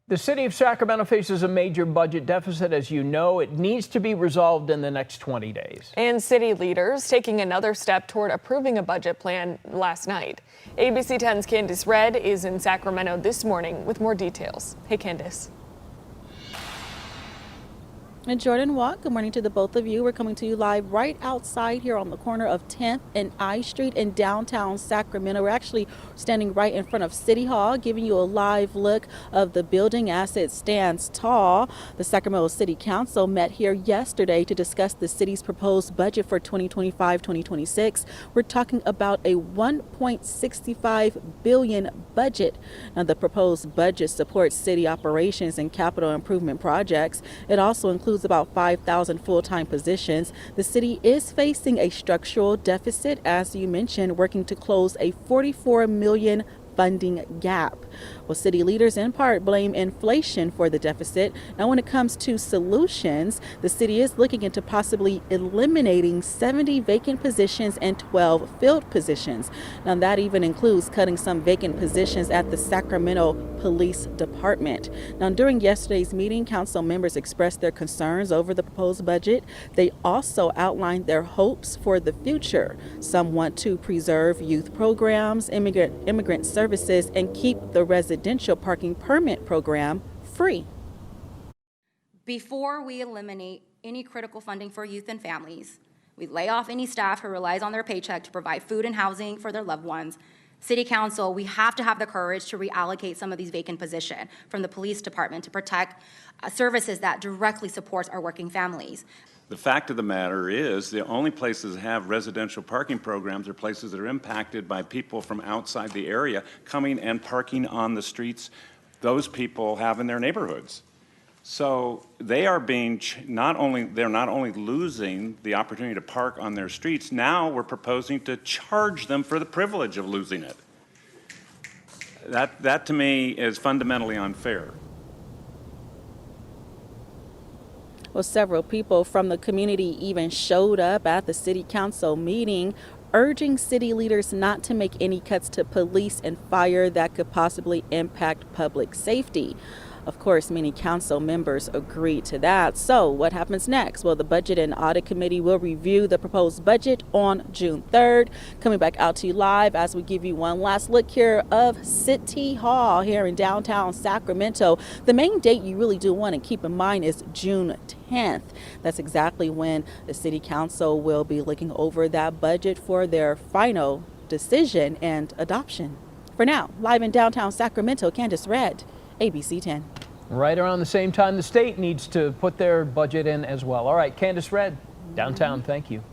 The city of Sacramento faces a major budget deficit. As you know, it needs to be resolved in the next 20 days. And city leaders taking another step toward approving a budget plan last night. ABC 10's Candace Red is in Sacramento this morning with more details. Hey, Candace. And Jordan Watt, good morning to the both of you. We're coming to you live right outside here on the corner of 10th and I Street in downtown Sacramento. We're actually standing right in front of City Hall, giving you a live look of the building as it stands tall. The Sacramento City Council met here yesterday to discuss the city's proposed budget for 2025-2026. We're talking about a $1.65 billion budget. Now, the proposed budget supports city operations and capital improvement projects. It also includes about 5,000 full-time positions. The city is facing a structural deficit, as you mentioned, working to close a $44 million funding gap. Well, city leaders in part blame inflation for the deficit. Now, when it comes to solutions, the city is looking into possibly eliminating 70 vacant positions and 12 filled positions. Now, that even includes cutting some vacant positions at the Sacramento Police Department. Now, during yesterday's meeting, council members expressed their concerns over the proposed budget. They also outlined their hopes for the future. Some want to preserve youth programs, immigrant services, and keep the residential parking permit program free. Before we eliminate any critical funding for youth and families, we lay off any staff who relies on their paycheck to provide food and housing for their loved ones. City Council, we have to have the courage to reallocate some of these vacant positions from the police department to protect services that directly supports our working families. The fact of the matter is the only places that have residential parking programs are places that are impacted by people from outside the area coming and parking on the streets those people have in their neighborhoods. So they are being they're not only losing the opportunity to park on their streets, now we're proposing to charge them for the privilege of losing it. That to me is fundamentally unfair. Well, several people from the community even showed up at the city council meeting, urging city leaders not to make any cuts to police and fire that could possibly impact public safety. Of course, many council members agreed to that. So what happens next? Well, the Budget and Audit Committee will review the proposed budget on June 3rd. Coming back out to you live as we give you one last look here of City Hall here in downtown Sacramento. The main date you really do want to keep in mind is June 10th. That's exactly when the City Council will be looking over that budget for their final decision and adoption. For now, live in downtown Sacramento, Candace Red, ABC 10. Right around the same time the state needs to put their budget in as well. All right, Candace Red, downtown, thank you.